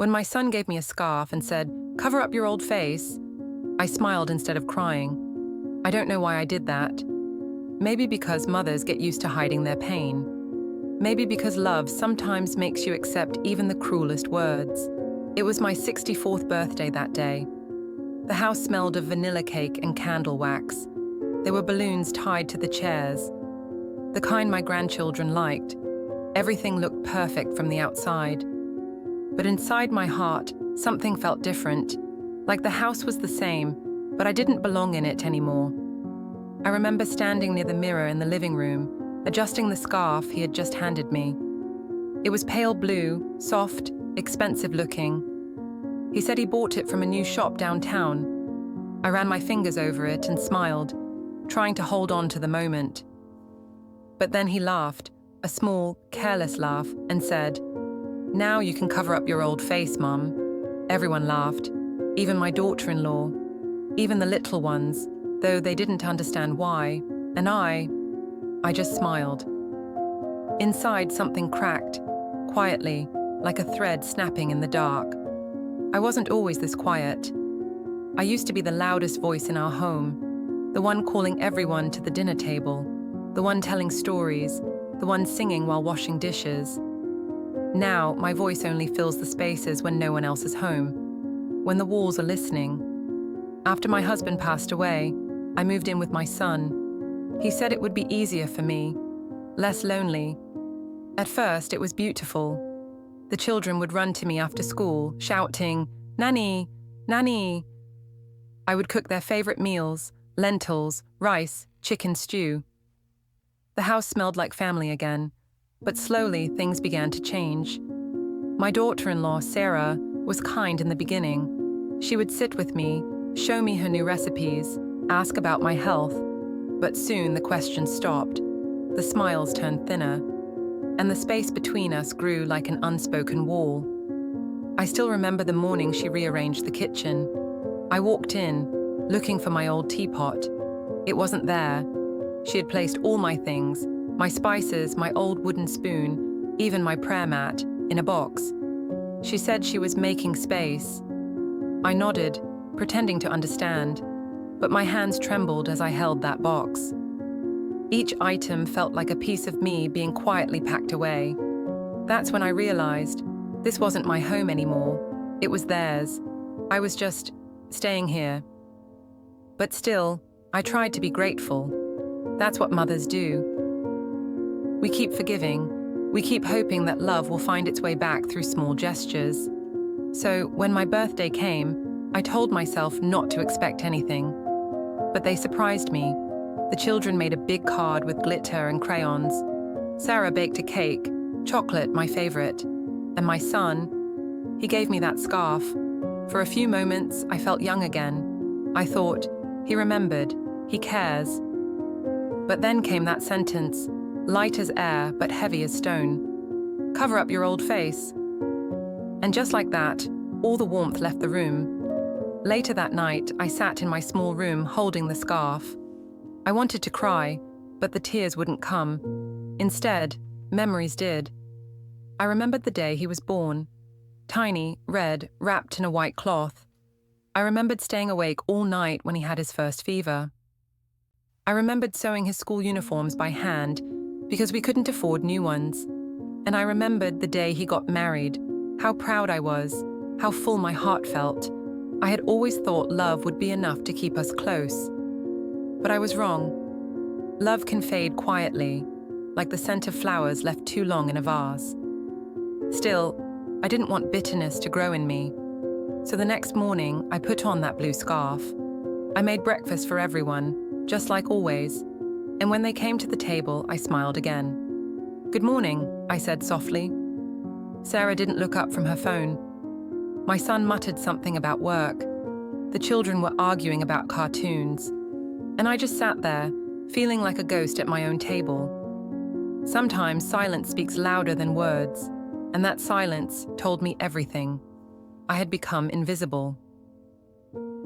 When my son gave me a scarf and said, "Cover up your old face," I smiled instead of crying. I don't know why I did that. Maybe because mothers get used to hiding their pain. Maybe because love sometimes makes you accept even the cruelest words. It was my 64th birthday that day. The house smelled of vanilla cake and candle wax. There were balloons tied to the chairs, the kind my grandchildren liked. Everything looked perfect from the outside. But inside my heart, something felt different, like the house was the same, but I didn't belong in it anymore. I remember standing near the mirror in the living room, adjusting the scarf he had just handed me. It was pale blue, soft, expensive looking. He said he bought it from a new shop downtown. I ran my fingers over it and smiled, trying to hold on to the moment. But then he laughed, a small, careless laugh, and said, "Now you can cover up your old face, Mum." Everyone laughed, even my daughter-in-law, even the little ones, though they didn't understand why, and I just smiled. Inside, something cracked, quietly, like a thread snapping in the dark. I wasn't always this quiet. I used to be the loudest voice in our home, the one calling everyone to the dinner table, the one telling stories, the one singing while washing dishes. Now, my voice only fills the spaces when no one else is home, when the walls are listening. After my husband passed away, I moved in with my son. He said it would be easier for me, less lonely. At first, it was beautiful. The children would run to me after school, shouting, "Nanny, Nanny." I would cook their favorite meals, lentils, rice, chicken stew. The house smelled like family again, but slowly things began to change. My daughter-in-law, Sarah, was kind in the beginning. She would sit with me, show me her new recipes, ask about my health, but soon the questions stopped. The smiles turned thinner, and the space between us grew like an unspoken wall. I still remember the morning she rearranged the kitchen. I walked in, looking for my old teapot. It wasn't there. She had placed all my things, my spices, my old wooden spoon, even my prayer mat, in a box. She said she was making space. I nodded, pretending to understand, but my hands trembled as I held that box. Each item felt like a piece of me being quietly packed away. That's when I realized this wasn't my home anymore. It was theirs. I was just staying here. But still, I tried to be grateful. That's what mothers do. We keep forgiving. We keep hoping that love will find its way back through small gestures. So when my birthday came, I told myself not to expect anything. But they surprised me. The children made a big card with glitter and crayons. Sarah baked a cake, chocolate my favorite. And my son, he gave me that scarf. For a few moments, I felt young again. I thought, he remembered, he cares. But then came that sentence, light as air but heavy as stone. "Cover up your old face." And just like that, all the warmth left the room. Later that night, I sat in my small room holding the scarf. I wanted to cry, but the tears wouldn't come. Instead, memories did. I remembered the day he was born. Tiny, red, wrapped in a white cloth. I remembered staying awake all night when he had his first fever. I remembered sewing his school uniforms by hand because we couldn't afford new ones. And I remembered the day he got married, how proud I was, how full my heart felt. I had always thought love would be enough to keep us close. But I was wrong. Love can fade quietly, like the scent of flowers left too long in a vase. Still, I didn't want bitterness to grow in me. So the next morning, I put on that blue scarf. I made breakfast for everyone, just like always. And when they came to the table, I smiled again. "Good morning," I said softly. Sarah didn't look up from her phone. My son muttered something about work. The children were arguing about cartoons. And I just sat there, feeling like a ghost at my own table. Sometimes silence speaks louder than words, and that silence told me everything. I had become invisible.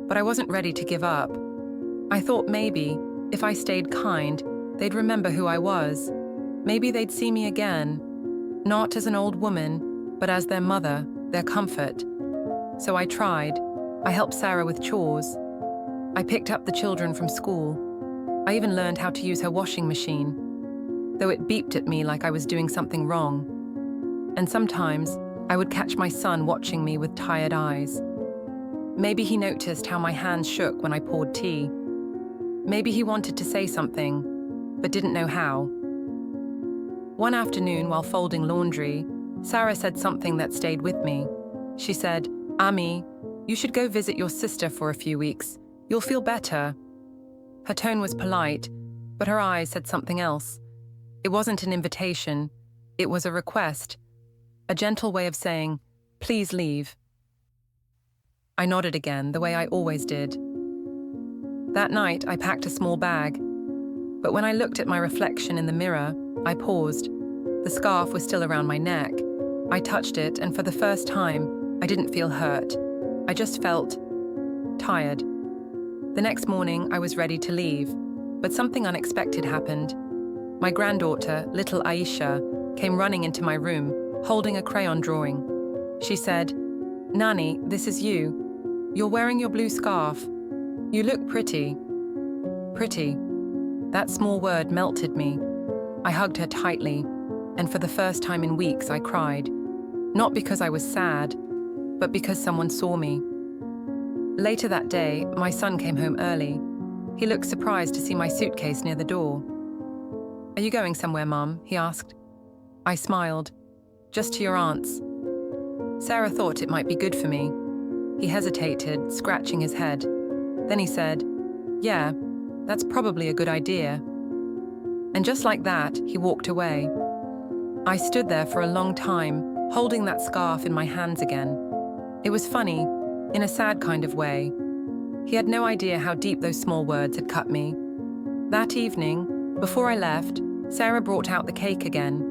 But I wasn't ready to give up. I thought maybe, if I stayed kind, they'd remember who I was. Maybe they'd see me again, not as an old woman, but as their mother, their comfort. So I tried. I helped Sarah with chores. I picked up the children from school. I even learned how to use her washing machine, though it beeped at me like I was doing something wrong. And sometimes I would catch my son watching me with tired eyes. Maybe he noticed how my hands shook when I poured tea. Maybe he wanted to say something, but didn't know how. One afternoon, while folding laundry, Sarah said something that stayed with me. She said, "Ami, you should go visit your sister for a few weeks. You'll feel better." Her tone was polite, but her eyes said something else. It wasn't an invitation. It was a request. A gentle way of saying, "Please leave." I nodded again, the way I always did. That night, I packed a small bag. But when I looked at my reflection in the mirror, I paused. The scarf was still around my neck. I touched it, and for the first time, I didn't feel hurt. I just felt tired. The next morning, I was ready to leave, but something unexpected happened. My granddaughter, little Aisha, came running into my room, holding a crayon drawing. She said, "Nani, this is you. You're wearing your blue scarf. You look pretty." Pretty. That small word melted me. I hugged her tightly, and for the first time in weeks I cried. Not because I was sad, but because someone saw me. Later that day, my son came home early. He looked surprised to see my suitcase near the door. "Are you going somewhere, Mum?" he asked. I smiled. "Just to your aunt's." Sarah thought it might be good for me. He hesitated, scratching his head. Then he said, "Yeah, that's probably a good idea." And just like that, he walked away. I stood there for a long time, holding that scarf in my hands again. It was funny, in a sad kind of way. He had no idea how deep those small words had cut me. That evening, before I left, Sarah brought out the cake again.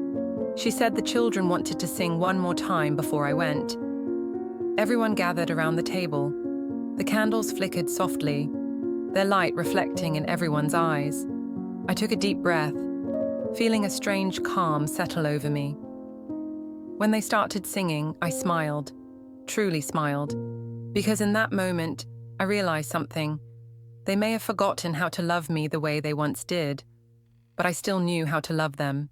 She said the children wanted to sing one more time before I went. Everyone gathered around the table. The candles flickered softly, their light reflecting in everyone's eyes. I took a deep breath, feeling a strange calm settle over me. When they started singing, I smiled, truly smiled, because in that moment, I realized something. They may have forgotten how to love me the way they once did, but I still knew how to love them.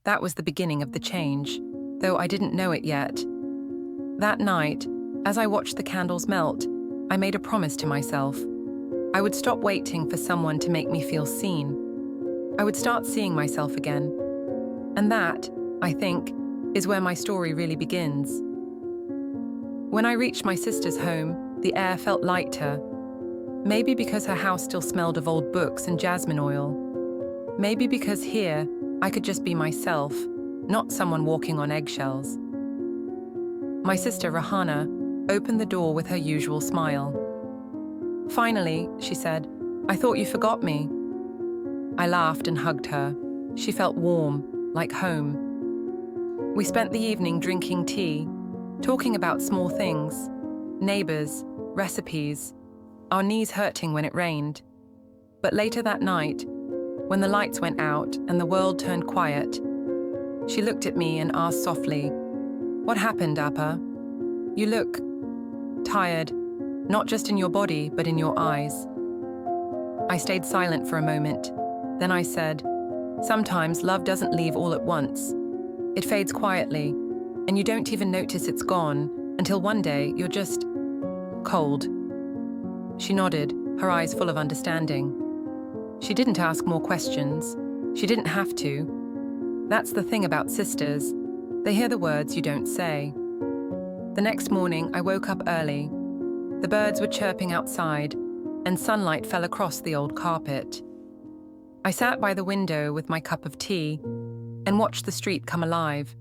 That was the beginning of the change, though I didn't know it yet. That night, as I watched the candles melt, I made a promise to myself. I would stop waiting for someone to make me feel seen. I would start seeing myself again. And that, I think, is where my story really begins. When I reached my sister's home, the air felt lighter. Maybe because her house still smelled of old books and jasmine oil. Maybe because here, I could just be myself, not someone walking on eggshells. My sister, Rahana, opened the door with her usual smile. "Finally," she said, "I thought you forgot me." I laughed and hugged her. She felt warm, like home. We spent the evening drinking tea, talking about small things, neighbors, recipes, our knees hurting when it rained. But later that night, when the lights went out and the world turned quiet, she looked at me and asked softly, "What happened, Appa? You look tired, not just in your body, but in your eyes." I stayed silent for a moment. Then I said, "Sometimes love doesn't leave all at once. It fades quietly, and you don't even notice it's gone until one day you're just cold." She nodded, her eyes full of understanding. She didn't ask more questions. She didn't have to. That's the thing about sisters. They hear the words you don't say. The next morning, I woke up early. The birds were chirping outside, and sunlight fell across the old carpet. I sat by the window with my cup of tea and watched the street come alive.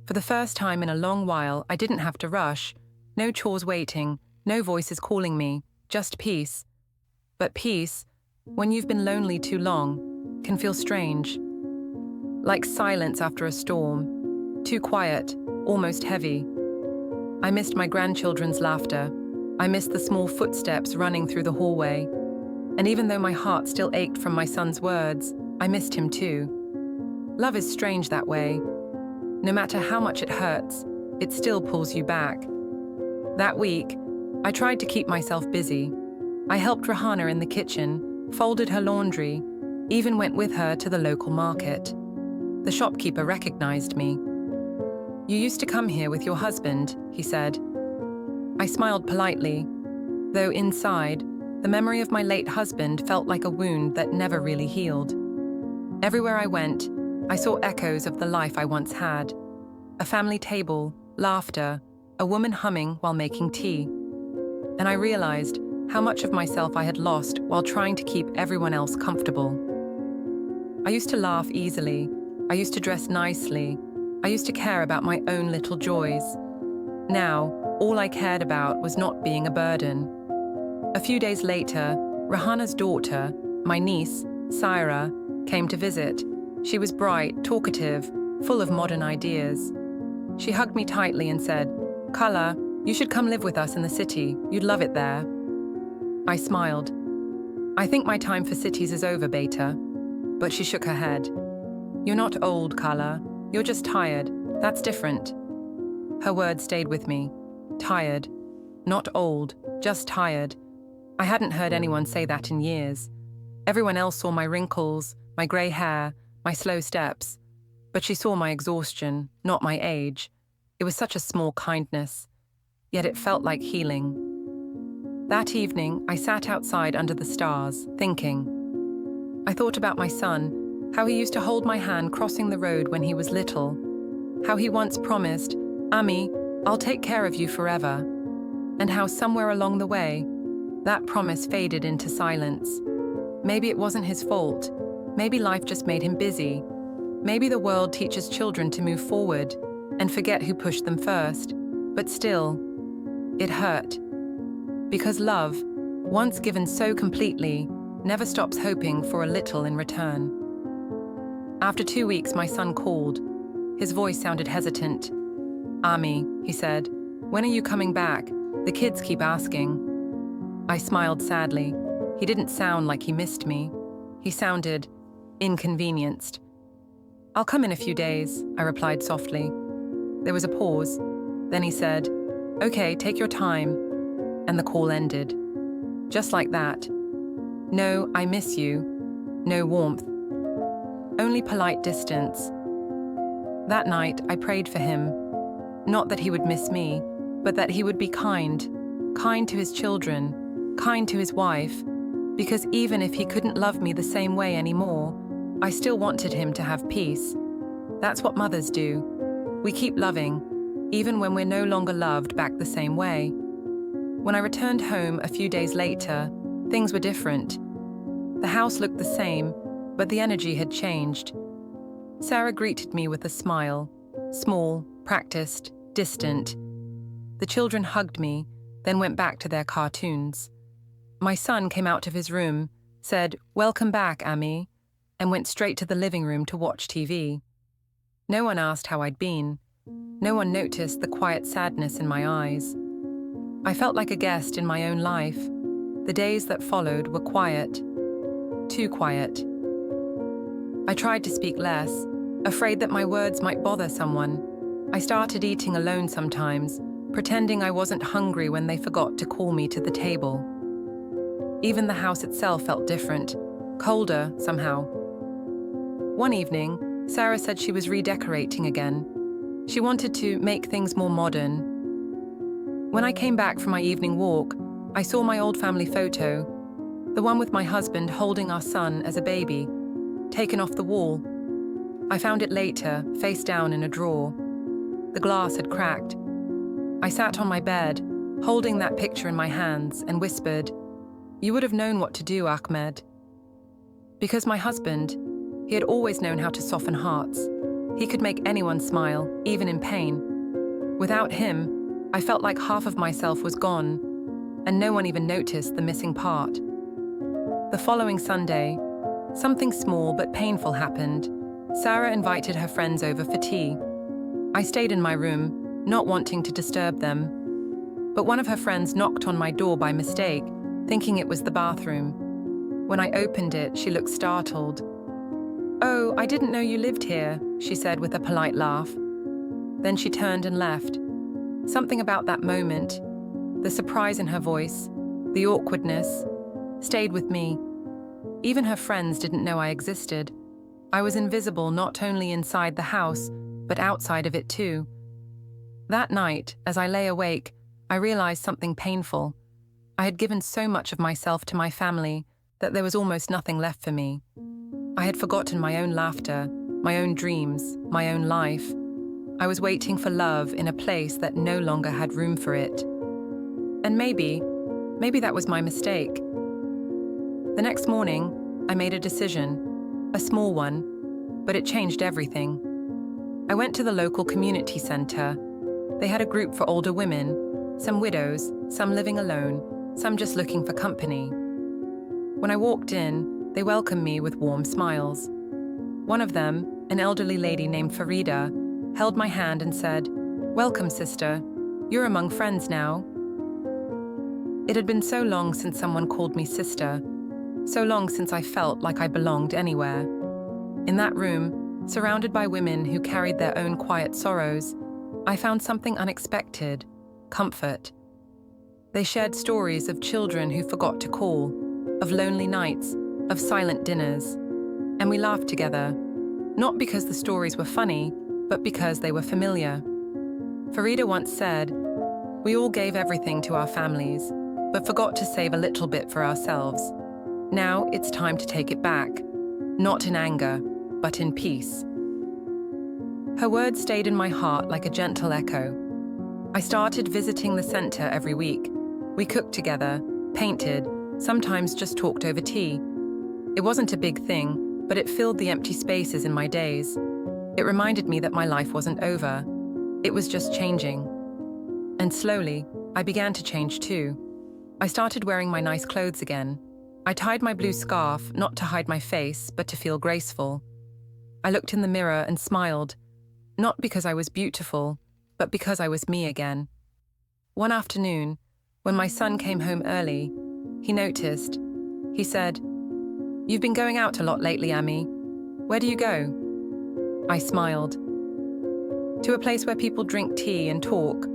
For the first time in a long while, I didn't have to rush. No chores waiting, no voices calling me, just peace. But peace, when you've been lonely too long, can feel strange. Like silence after a storm, too quiet, almost heavy. I missed my grandchildren's laughter. I missed the small footsteps running through the hallway. And even though my heart still ached from my son's words, I missed him too. Love is strange that way. No matter how much it hurts, it still pulls you back. That week, I tried to keep myself busy. I helped Rahana in the kitchen, folded her laundry, even went with her to the local market. The shopkeeper recognized me. "You used to come here with your husband," he said. I smiled politely, though inside, the memory of my late husband felt like a wound that never really healed. Everywhere I went, I saw echoes of the life I once had. A family table, laughter, a woman humming while making tea. And I realized how much of myself I had lost while trying to keep everyone else comfortable. I used to laugh easily. I used to dress nicely. I used to care about my own little joys. Now, all I cared about was not being a burden. A few days later, Rahana's daughter, my niece, Saira, came to visit. She was bright, talkative, full of modern ideas. She hugged me tightly and said, "Kala, you should come live with us in the city. You'd love it there." I smiled. "I think my time for cities is over, Beta." But she shook her head. "You're not old, Kala. You're just tired. That's different." Her words stayed with me. Tired. Not old, just tired. I hadn't heard anyone say that in years. Everyone else saw my wrinkles, my grey hair, my slow steps. But she saw my exhaustion, not my age. It was such a small kindness. Yet it felt like healing. That evening, I sat outside under the stars, thinking. I thought about my son, how he used to hold my hand crossing the road when he was little, how he once promised, "Ami, I'll take care of you forever," and how somewhere along the way, that promise faded into silence. Maybe it wasn't his fault. Maybe life just made him busy. Maybe the world teaches children to move forward and forget who pushed them first. But still, it hurt. Because love, once given so completely, never stops hoping for a little in return. After 2 weeks, my son called. His voice sounded hesitant. "Ami," he said, "when are you coming back? The kids keep asking." I smiled sadly. He didn't sound like he missed me. He sounded inconvenienced. "I'll come in a few days," I replied softly. There was a pause. Then he said, "Okay, take your time." And the call ended. Just like that. No, "I miss you." No warmth. Only polite distance. That night, I prayed for him. Not that he would miss me, but that he would be kind. Kind to his children. Kind to his wife. Because even if he couldn't love me the same way anymore, I still wanted him to have peace. That's what mothers do. We keep loving, even when we're no longer loved back the same way. When I returned home a few days later, things were different. The house looked the same, but the energy had changed. Sarah greeted me with a smile, small, practiced, distant. The children hugged me, then went back to their cartoons. My son came out of his room, said, "Welcome back, Ami," and went straight to the living room to watch TV. No one asked how I'd been. No one noticed the quiet sadness in my eyes. I felt like a guest in my own life. The days that followed were quiet. Too quiet. I tried to speak less, afraid that my words might bother someone. I started eating alone sometimes, pretending I wasn't hungry when they forgot to call me to the table. Even the house itself felt different, colder somehow. One evening, Sarah said she was redecorating again. She wanted to make things more modern. When I came back from my evening walk, I saw my old family photo, the one with my husband holding our son as a baby, taken off the wall. I found it later, face down in a drawer. The glass had cracked. I sat on my bed, holding that picture in my hands, and whispered, "You would have known what to do, Ahmed." Because my husband, he had always known how to soften hearts. He could make anyone smile, even in pain. Without him, I felt like half of myself was gone, and no one even noticed the missing part. The following Sunday, something small but painful happened. Sarah invited her friends over for tea. I stayed in my room, not wanting to disturb them. But one of her friends knocked on my door by mistake, thinking it was the bathroom. When I opened it, she looked startled. "Oh, I didn't know you lived here," she said with a polite laugh. Then she turned and left, Something about that moment, the surprise in her voice, the awkwardness, stayed with me. Even her friends didn't know I existed. I was invisible not only inside the house, but outside of it too. That night, as I lay awake, I realized something painful. I had given so much of myself to my family that there was almost nothing left for me. I had forgotten my own laughter, my own dreams, my own life. I was waiting for love in a place that no longer had room for it. And maybe that was my mistake. The next morning, I made a decision, a small one, but it changed everything. I went to the local community center. They had a group for older women, some widows, some living alone, some just looking for company. When I walked in, they welcomed me with warm smiles. One of them, an elderly lady named Farida, held my hand and said, "Welcome, sister. You're among friends now." It had been so long since someone called me sister, so long since I felt like I belonged anywhere. In that room, surrounded by women who carried their own quiet sorrows, I found something unexpected, comfort. They shared stories of children who forgot to call, of lonely nights, of silent dinners. And we laughed together, not because the stories were funny, but because they were familiar. Farida once said, "We all gave everything to our families, but forgot to save a little bit for ourselves. Now it's time to take it back, not in anger, but in peace." Her words stayed in my heart like a gentle echo. I started visiting the center every week. We cooked together, painted, sometimes just talked over tea. It wasn't a big thing, but it filled the empty spaces in my days. It reminded me that my life wasn't over. It was just changing. And slowly, I began to change too. I started wearing my nice clothes again. I tied my blue scarf, not to hide my face, but to feel graceful. I looked in the mirror and smiled, not because I was beautiful, but because I was me again. One afternoon, when my son came home early, he noticed. He said, "You've been going out a lot lately, Ami. Where do you go?" I smiled. "To a place where people drink tea and talk."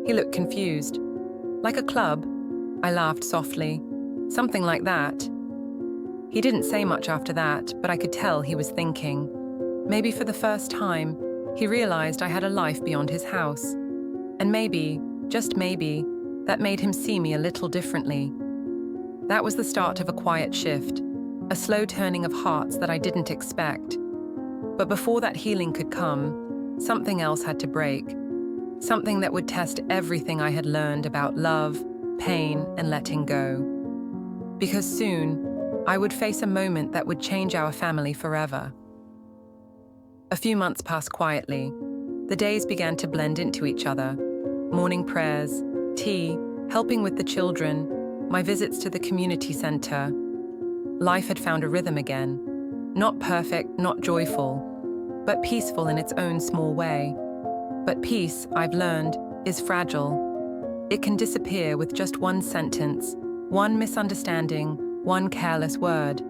He looked confused. "Like a club?" I laughed softly. "Something like that." He didn't say much after that, but I could tell he was thinking. Maybe for the first time, he realized I had a life beyond his house. And maybe, just maybe, that made him see me a little differently. That was the start of a quiet shift, a slow turning of hearts that I didn't expect. But before that healing could come, something else had to break. Something that would test everything I had learned about love, pain, and letting go. Because soon, I would face a moment that would change our family forever. A few months passed quietly. The days began to blend into each other. Morning prayers, tea, helping with the children, my visits to the community center. Life had found a rhythm again. Not perfect, not joyful, but peaceful in its own small way. But peace, I've learned, is fragile. It can disappear with just one sentence, one misunderstanding, one careless word.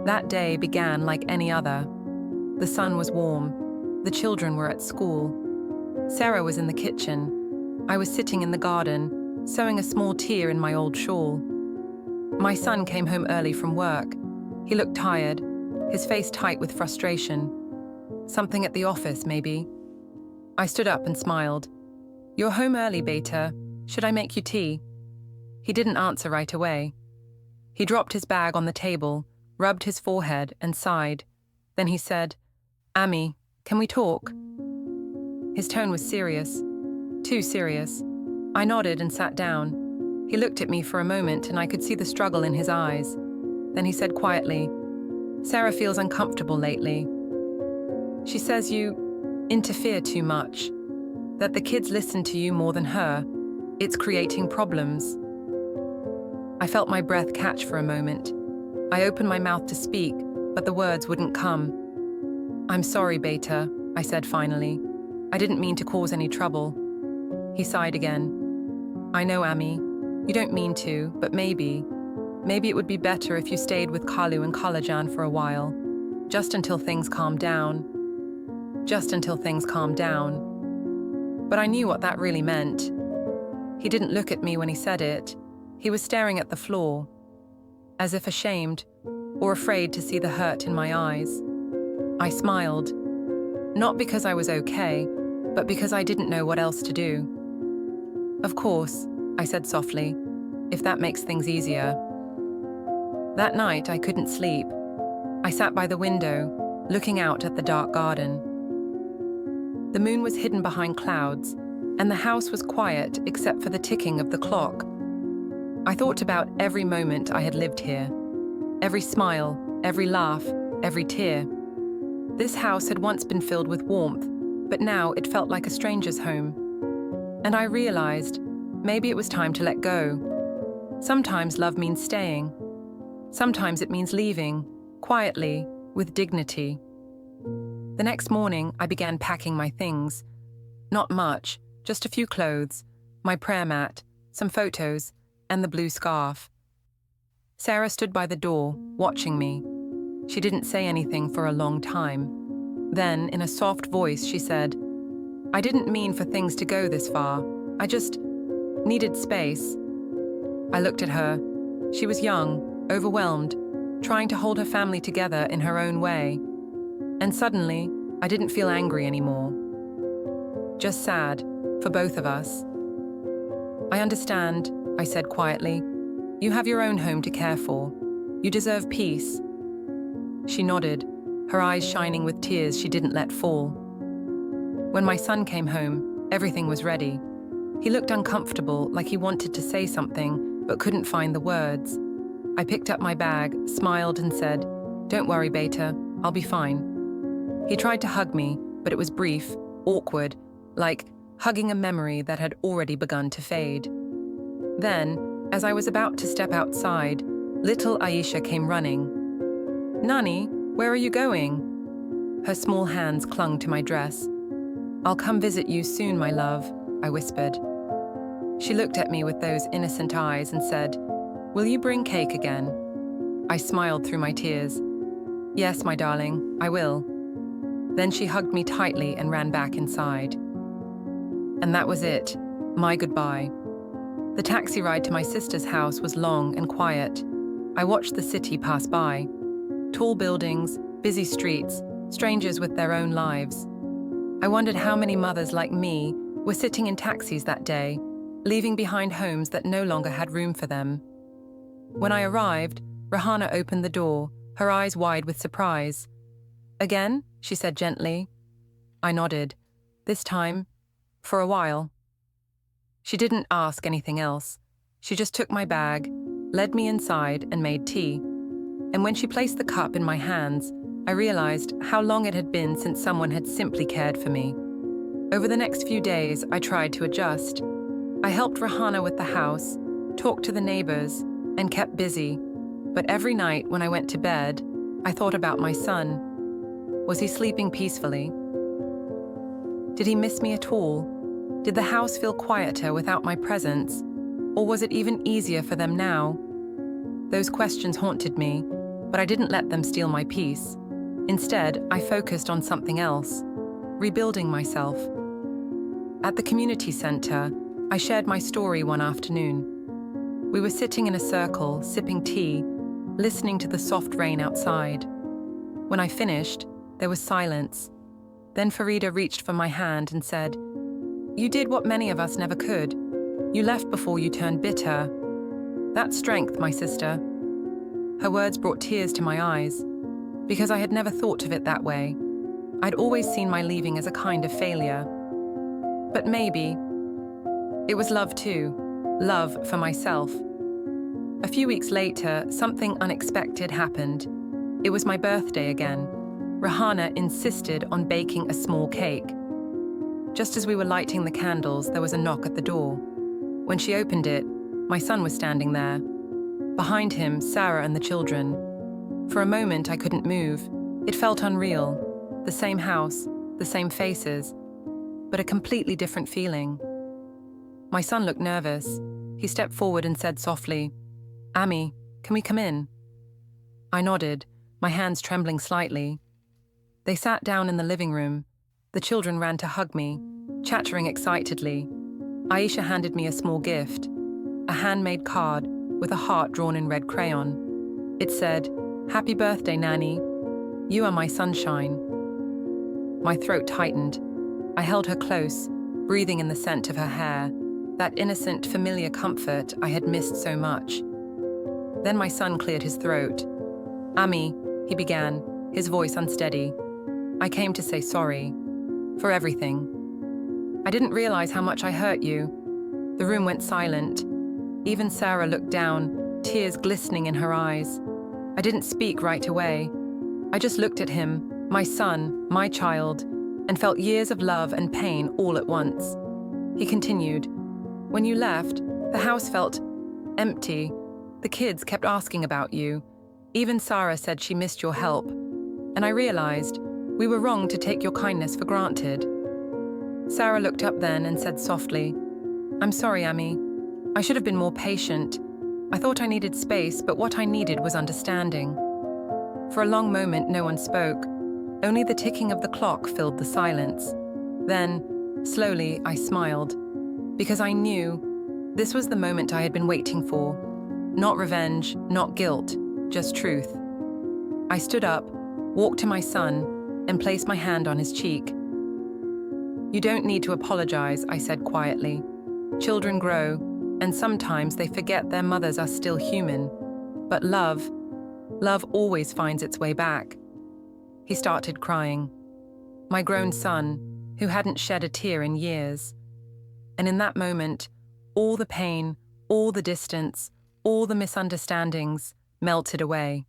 That day began like any other. The sun was warm. The children were at school. Sarah was in the kitchen. I was sitting in the garden, sewing a small tear in my old shawl. My son came home early from work. He looked tired, his face tight with frustration. Something at the office, maybe. I stood up and smiled. "You're home early, Beta. Should I make you tea?" He didn't answer right away. He dropped his bag on the table, rubbed his forehead, and sighed. Then he said, "Ami, can we talk?" His tone was serious. Too serious. I nodded and sat down. He looked at me for a moment and I could see the struggle in his eyes. Then he said quietly, "Sarah feels uncomfortable lately. She says you interfere too much, that the kids listen to you more than her. It's creating problems." I felt my breath catch for a moment. I opened my mouth to speak, but the words wouldn't come. "I'm sorry, Beta," I said finally. "I didn't mean to cause any trouble." He sighed again. "I know, Ami. You don't mean to, but maybe it would be better if you stayed with Kalu and Kalajan for a while, just until things calm down. Just until things calm down." but I knew what that really meant. He didn't look at me when he said it. He was staring at the floor, as if ashamed or afraid to see the hurt in my eyes. I smiled, not because I was okay, but because I didn't know what else to do. "Of course," I said softly, "if that makes things easier." That night, I couldn't sleep. I sat by the window, looking out at the dark garden. The moon was hidden behind clouds, and the house was quiet except for the ticking of the clock. I thought about every moment I had lived here. Every smile, every laugh, every tear. This house had once been filled with warmth, but now it felt like a stranger's home. And I realized maybe it was time to let go. Sometimes love means staying. Sometimes it means leaving, quietly, with dignity. The next morning, I began packing my things. Not much, just a few clothes, my prayer mat, some photos, and the blue scarf. Sarah stood by the door, watching me. She didn't say anything for a long time. Then, in a soft voice, she said, "I didn't mean for things to go this far. I just needed space." I looked at her. She was young, overwhelmed, trying to hold her family together in her own way. And suddenly, I didn't feel angry anymore. Just sad, for both of us. "I understand," I said quietly. "You have your own home to care for. You deserve peace." She nodded, her eyes shining with tears she didn't let fall. When my son came home, everything was ready. He looked uncomfortable, like he wanted to say something, but couldn't find the words. I picked up my bag, smiled and said, "Don't worry, Beta, I'll be fine." He tried to hug me, but it was brief, awkward, like hugging a memory that had already begun to fade. Then, as I was about to step outside, little Aisha came running. "Nani, where are you going?" Her small hands clung to my dress. "I'll come visit you soon, my love," I whispered. She looked at me with those innocent eyes and said, "Will you bring cake again?" I smiled through my tears. "Yes, my darling, I will." Then she hugged me tightly and ran back inside. And that was it, my goodbye. The taxi ride to my sister's house was long and quiet. I watched the city pass by. Tall buildings, busy streets, strangers with their own lives. I wondered how many mothers like me were sitting in taxis that day, leaving behind homes that no longer had room for them. When I arrived, Rahana opened the door, her eyes wide with surprise. "Again?" she said gently. I nodded. This time, for a while. She didn't ask anything else. She just took my bag, led me inside, and made tea. And when she placed the cup in my hands, I realized how long it had been since someone had simply cared for me. Over the next few days, I tried to adjust. I helped Rahana with the house, talked to the neighbors, and kept busy. But every night when I went to bed, I thought about my son. Was he sleeping peacefully? Did he miss me at all? Did the house feel quieter without my presence? Or was it even easier for them now? Those questions haunted me, but I didn't let them steal my peace. Instead, I focused on something else, rebuilding myself. At the community center, I shared my story one afternoon. We were sitting in a circle, sipping tea, listening to the soft rain outside. When I finished, there was silence. Then Farida reached for my hand and said, "You did what many of us never could. You left before you turned bitter. That's strength, my sister." Her words brought tears to my eyes, because I had never thought of it that way. I'd always seen my leaving as a kind of failure. But maybe it was love too, love for myself. A few weeks later, something unexpected happened. It was my birthday again. Rahana insisted on baking a small cake. Just as we were lighting the candles, there was a knock at the door. When she opened it, my son was standing there. Behind him, Sarah and the children. For a moment, I couldn't move. It felt unreal. The same house, the same faces, but a completely different feeling. My son looked nervous. He stepped forward and said softly, "Ami, can we come in?" I nodded, my hands trembling slightly. They sat down in the living room. The children ran to hug me. Chattering excitedly, Aisha handed me a small gift, a handmade card with a heart drawn in red crayon. It said, "Happy birthday, Nanny. You are my sunshine." My throat tightened. I held her close, breathing in the scent of her hair, that innocent, familiar comfort I had missed so much. Then my son cleared his throat. "Ami," he began, his voice unsteady. "I came to say sorry. For everything. I didn't realize how much I hurt you." The room went silent. Even Sarah looked down, tears glistening in her eyes. I didn't speak right away. I just looked at him, my son, my child, and felt years of love and pain all at once. He continued, "When you left, the house felt empty. The kids kept asking about you. Even Sarah said she missed your help. And I realized we were wrong to take your kindness for granted." Sarah looked up then and said softly, "I'm sorry, Ami. I should have been more patient. I thought I needed space, but what I needed was understanding." For a long moment, no one spoke. Only the ticking of the clock filled the silence. Then, slowly, I smiled, because I knew this was the moment I had been waiting for. Not revenge, not guilt, just truth. I stood up, walked to my son, and placed my hand on his cheek. "You don't need to apologize," I said quietly. "Children grow, and sometimes they forget their mothers are still human. But love always finds its way back." He started crying. My grown son, who hadn't shed a tear in years. And in that moment, all the pain, all the distance, all the misunderstandings melted away.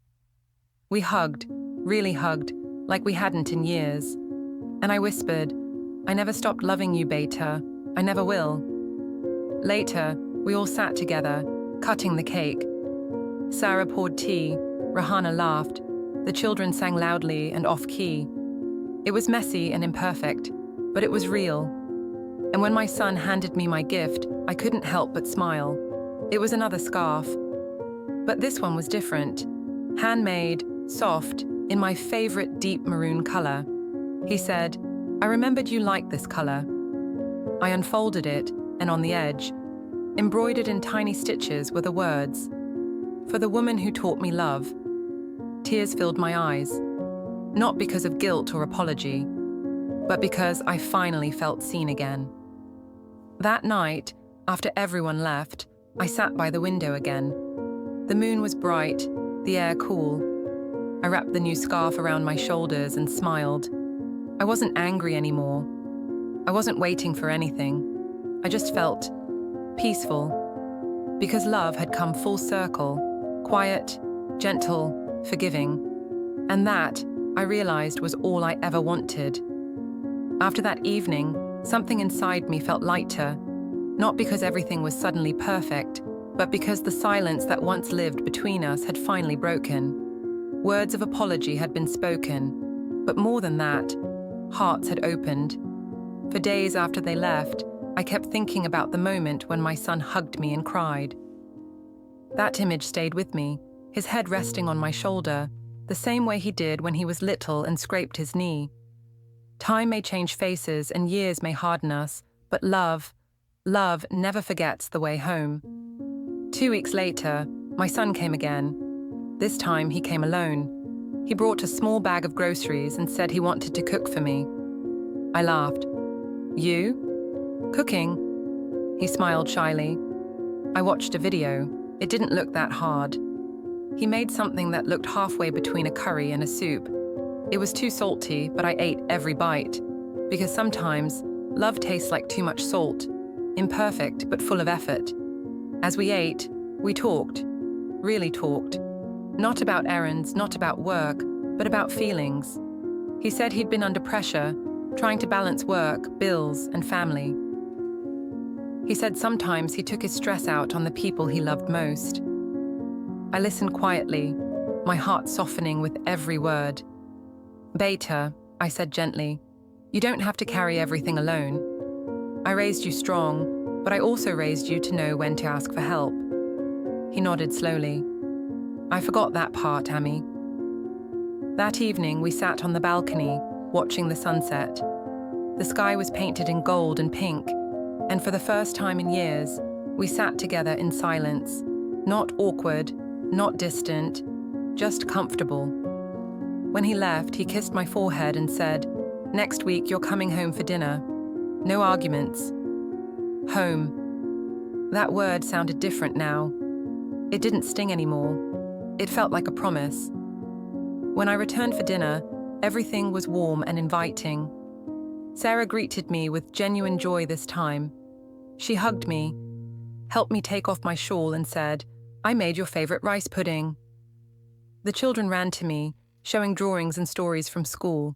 We hugged, really hugged, like we hadn't in years. And I whispered, "I never stopped loving you, Beta. I never will." Later, we all sat together, cutting the cake. Sarah poured tea, Rahana laughed, the children sang loudly and off-key. It was messy and imperfect, but it was real. And when my son handed me my gift, I couldn't help but smile. It was another scarf. But this one was different. Handmade, soft, in my favorite deep maroon color. He said, "I remembered you liked this color." I unfolded it, and on the edge, embroidered in tiny stitches, were the words, "For the woman who taught me love." Tears filled my eyes, not because of guilt or apology, but because I finally felt seen again. That night, after everyone left, I sat by the window again. The moon was bright, the air cool. I wrapped the new scarf around my shoulders and smiled. I wasn't angry anymore. I wasn't waiting for anything. I just felt peaceful, because love had come full circle, quiet, gentle, forgiving. And that, I realized, was all I ever wanted. After that evening, something inside me felt lighter, not because everything was suddenly perfect, but because the silence that once lived between us had finally broken. Words of apology had been spoken, but more than that, hearts had opened. For days after they left, I kept thinking about the moment when my son hugged me and cried. That image stayed with me, his head resting on my shoulder, the same way he did when he was little and scraped his knee. Time may change faces and years may harden us, but love never forgets the way home. 2 weeks later, my son came again. This time he came alone. He brought a small bag of groceries and said he wanted to cook for me. I laughed. "You? Cooking?" He smiled shyly. I watched a video. It didn't look that hard. He made something that looked halfway between a curry and a soup. It was too salty, but I ate every bite. Because sometimes, love tastes like too much salt. Imperfect, but full of effort. As we ate, we talked. Really talked. Not about errands, not about work, but about feelings. He said he'd been under pressure, trying to balance work, bills, and family. He said sometimes he took his stress out on the people he loved most. I listened quietly, my heart softening with every word. "Beta," I said gently, "you don't have to carry everything alone. I raised you strong, but I also raised you to know when to ask for help." He nodded slowly. "I forgot that part, Ami." That evening, we sat on the balcony, watching the sunset. The sky was painted in gold and pink, and for the first time in years, we sat together in silence, not awkward, not distant, just comfortable. When he left, he kissed my forehead and said, "Next week you're coming home for dinner. No arguments." Home. That word sounded different now. It didn't sting anymore. It felt like a promise. When I returned for dinner, everything was warm and inviting. Sarah greeted me with genuine joy this time. She hugged me, helped me take off my shawl and said, "I made your favorite rice pudding." The children ran to me, showing drawings and stories from school.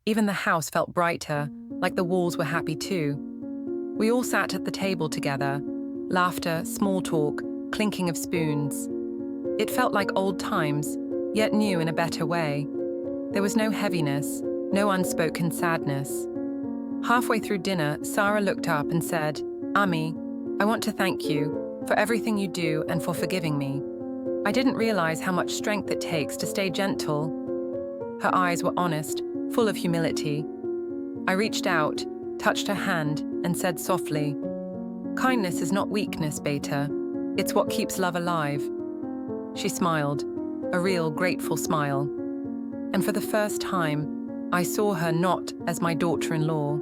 Even the house felt brighter, like the walls were happy too. We all sat at the table together, laughter, small talk, clinking of spoons. It felt like old times, yet new in a better way. There was no heaviness, no unspoken sadness. Halfway through dinner, Sarah looked up and said, "Ami, I want to thank you for everything you do and for forgiving me. I didn't realize how much strength it takes to stay gentle." Her eyes were honest, full of humility. I reached out, touched her hand, and said softly, "Kindness is not weakness, Beta. It's what keeps love alive." She smiled, a real grateful smile. And for the first time, I saw her not as my daughter-in-law,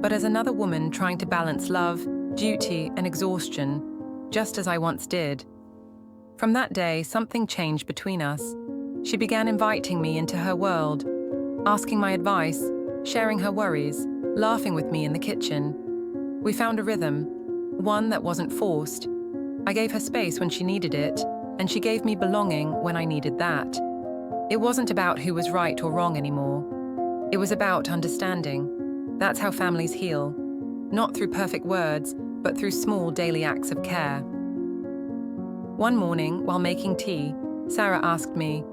but as another woman trying to balance love, duty, and exhaustion, just as I once did. From that day, something changed between us. She began inviting me into her world, asking my advice, sharing her worries, laughing with me in the kitchen. We found a rhythm, one that wasn't forced. I gave her space when she needed it, and she gave me belonging when I needed that. It wasn't about who was right or wrong anymore. It was about understanding. That's how families heal, not through perfect words, but through small daily acts of care. One morning, while making tea, Sarah asked me,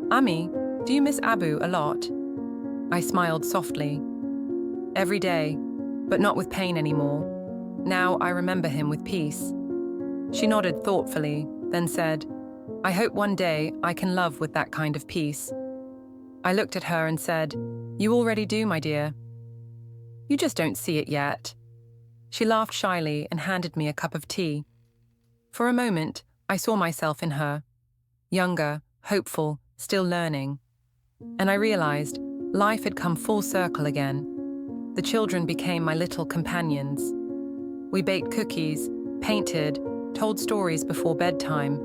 "Ami, do you miss Abu a lot?" I smiled softly. "Every day, but not with pain anymore. Now I remember him with peace." She nodded thoughtfully, then said, "I hope one day I can love with that kind of peace." I looked at her and said, "You already do, my dear. You just don't see it yet." She laughed shyly and handed me a cup of tea. For a moment, I saw myself in her, younger, hopeful, still learning. And I realized life had come full circle again. The children became my little companions. We baked cookies, painted, told stories before bedtime.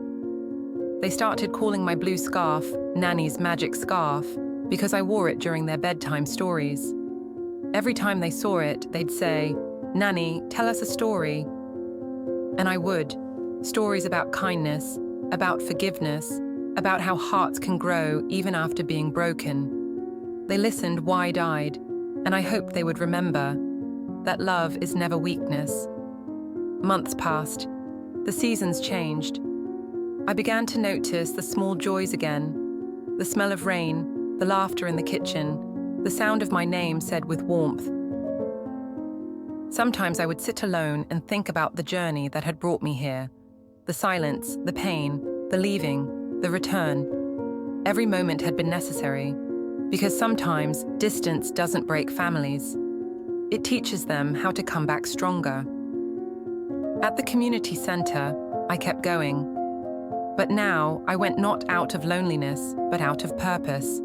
They started calling my blue scarf Nanny's magic scarf because I wore it during their bedtime stories. Every time they saw it, they'd say, "Nanny, tell us a story." And I would. Stories about kindness, about forgiveness, about how hearts can grow even after being broken. They listened wide-eyed, and I hoped they would remember that love is never weakness. Months passed. The seasons changed. I began to notice the small joys again. The smell of rain, the laughter in the kitchen, the sound of my name said with warmth. Sometimes I would sit alone and think about the journey that had brought me here. The silence, the pain, the leaving, the return. Every moment had been necessary, because sometimes distance doesn't break families. It teaches them how to come back stronger. At the community center, I kept going. But now I went not out of loneliness, but out of purpose.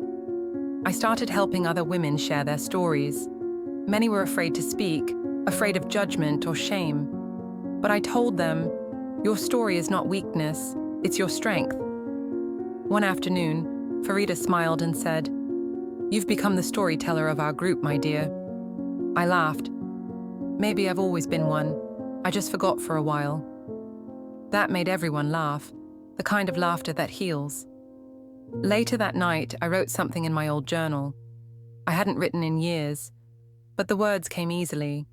I started helping other women share their stories. Many were afraid to speak, afraid of judgment or shame. But I told them, your story is not weakness, it's your strength. One afternoon, Farida smiled and said, "You've become the storyteller of our group, my dear." I laughed. Maybe I've always been one. I just forgot for a while. That made everyone laugh, the kind of laughter that heals. Later that night, I wrote something in my old journal. I hadn't written in years, but the words came easily.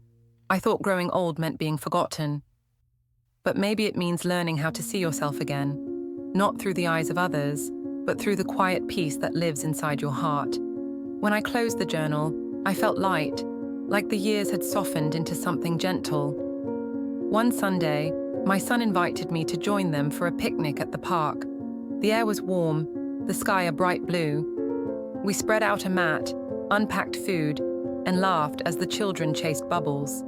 I thought growing old meant being forgotten. But maybe it means learning how to see yourself again, not through the eyes of others, but through the quiet peace that lives inside your heart. When I closed the journal, I felt light, like the years had softened into something gentle. One Sunday, my son invited me to join them for a picnic at the park. The air was warm, the sky a bright blue. We spread out a mat, unpacked food, and laughed as the children chased bubbles.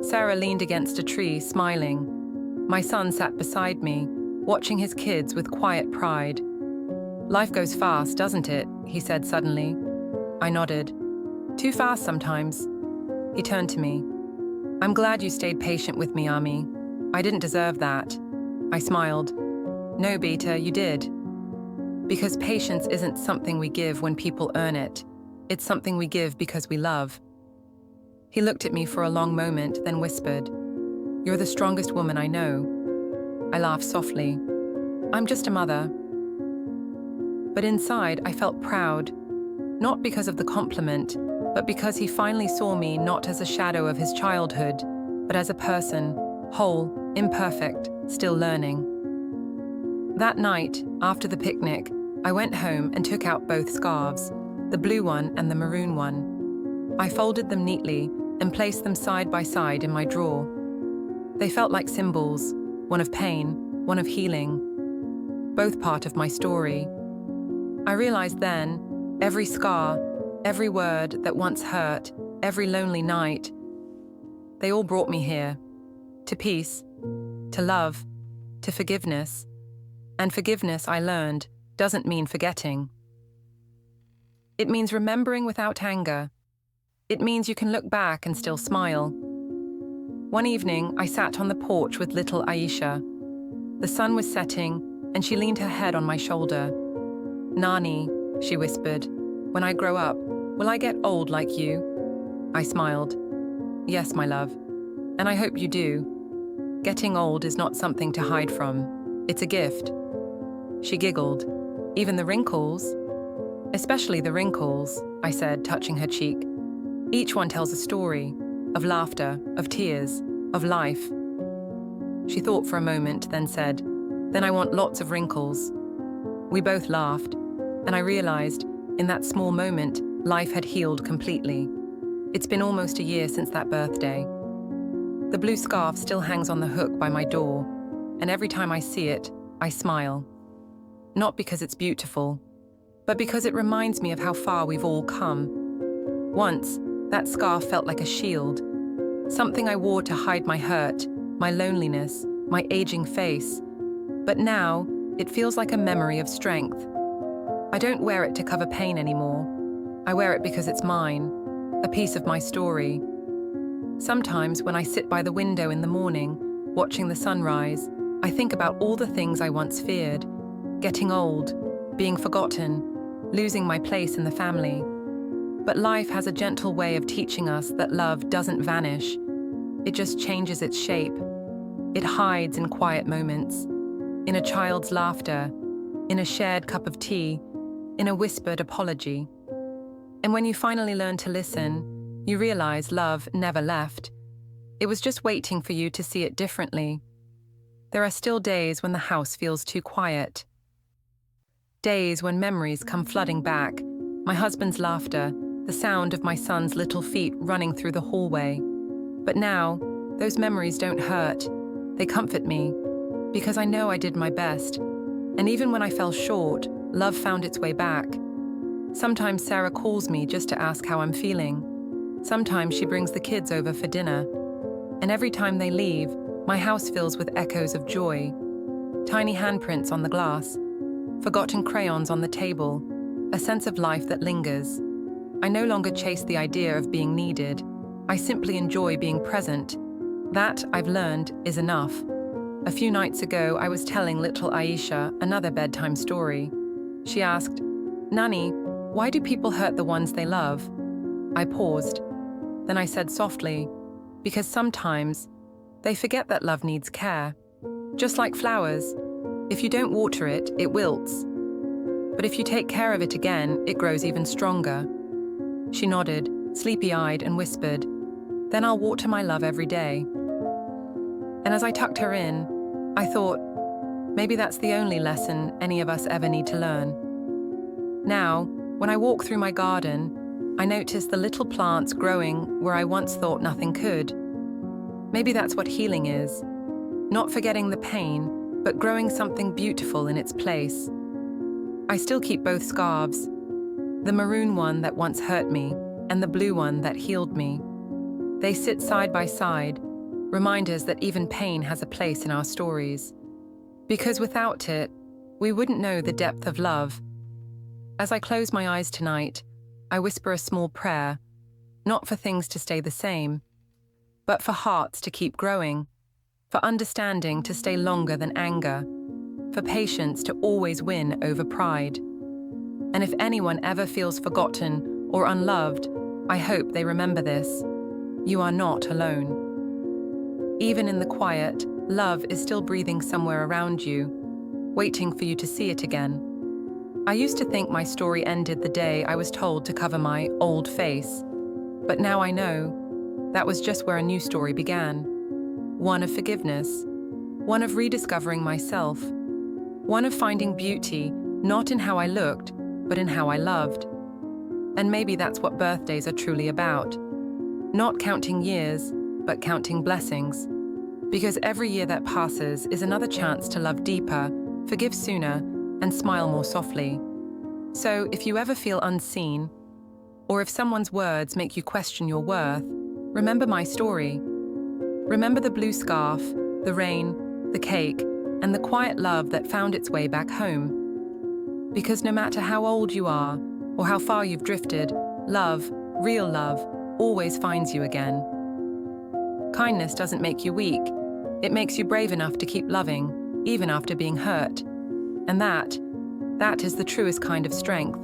Sarah leaned against a tree, smiling. My son sat beside me, watching his kids with quiet pride. "Life goes fast, doesn't it?" he said suddenly. I nodded. "Too fast sometimes." He turned to me. "I'm glad you stayed patient with me, Ami. I didn't deserve that." I smiled. "No, Beta, you did. Because patience isn't something we give when people earn it. It's something we give because we love." He looked at me for a long moment, then whispered, "You're the strongest woman I know." I laughed softly. "I'm just a mother." But inside, I felt proud, not because of the compliment, but because he finally saw me not as a shadow of his childhood, but as a person, whole, imperfect, still learning. That night, after the picnic, I went home and took out both scarves, the blue one and the maroon one. I folded them neatly and placed them side by side in my drawer. They felt like symbols, one of pain, one of healing, both part of my story. I realized then, every scar, every word that once hurt, every lonely night, they all brought me here, to peace, to love, to forgiveness. And forgiveness, I learned, doesn't mean forgetting. It means remembering without anger. It means you can look back and still smile. One evening, I sat on the porch with little Aisha. The sun was setting, and she leaned her head on my shoulder. "Nani," she whispered, "when I grow up, will I get old like you?" I smiled. "Yes, my love. And I hope you do. Getting old is not something to hide from. It's a gift." She giggled. "Even the wrinkles?" "Especially the wrinkles," I said, touching her cheek. "Each one tells a story, of laughter, of tears, of life." She thought for a moment, then said, "Then I want lots of wrinkles." We both laughed, and I realized, in that small moment, life had healed completely. It's been almost a year since that birthday. The blue scarf still hangs on the hook by my door, and every time I see it, I smile. Not because it's beautiful, but because it reminds me of how far we've all come. Once, that scarf felt like a shield, something I wore to hide my hurt, my loneliness, my aging face. But now, it feels like a memory of strength. I don't wear it to cover pain anymore. I wear it because it's mine, a piece of my story. Sometimes when I sit by the window in the morning, watching the sunrise, I think about all the things I once feared. Getting old, being forgotten, losing my place in the family. But life has a gentle way of teaching us that love doesn't vanish. It just changes its shape. It hides in quiet moments, in a child's laughter, in a shared cup of tea, in a whispered apology. And when you finally learn to listen, you realize love never left. It was just waiting for you to see it differently. There are still days when the house feels too quiet. Days when memories come flooding back, my husband's laughter, the sound of my son's little feet running through the hallway. But now, those memories don't hurt. They comfort me, because I know I did my best. And even when I fell short, love found its way back. Sometimes Sarah calls me just to ask how I'm feeling. Sometimes she brings the kids over for dinner. And every time they leave, my house fills with echoes of joy. Tiny handprints on the glass, forgotten crayons on the table, a sense of life that lingers. I no longer chase the idea of being needed. I simply enjoy being present. That, I've learned, is enough. A few nights ago, I was telling little Aisha another bedtime story. She asked, "Nani, why do people hurt the ones they love?" I paused. Then I said softly, "Because sometimes they forget that love needs care. Just like flowers. If you don't water it, it wilts. But if you take care of it again, it grows even stronger." She nodded, sleepy-eyed, and whispered, "Then I'll water my love every day." And as I tucked her in, I thought, maybe that's the only lesson any of us ever need to learn. Now, when I walk through my garden, I notice the little plants growing where I once thought nothing could. Maybe that's what healing is. Not forgetting the pain, but growing something beautiful in its place. I still keep both scarves. The maroon one that once hurt me, and the blue one that healed me. They sit side by side, reminders that even pain has a place in our stories. Because without it, we wouldn't know the depth of love. As I close my eyes tonight, I whisper a small prayer, not for things to stay the same, but for hearts to keep growing, for understanding to stay longer than anger, for patience to always win over pride. And if anyone ever feels forgotten or unloved, I hope they remember this. You are not alone. Even in the quiet, love is still breathing somewhere around you, waiting for you to see it again. I used to think my story ended the day I was told to cover my old face, but now I know that was just where a new story began. One of forgiveness, one of rediscovering myself, one of finding beauty not in how I looked, but in how I loved. And maybe that's what birthdays are truly about. Not counting years, but counting blessings. Because every year that passes is another chance to love deeper, forgive sooner, and smile more softly. So if you ever feel unseen, or if someone's words make you question your worth, remember my story. Remember the blue scarf, the rain, the cake, and the quiet love that found its way back home. Because no matter how old you are, or how far you've drifted, love, real love, always finds you again. Kindness doesn't make you weak. It makes you brave enough to keep loving, even after being hurt. And that is the truest kind of strength.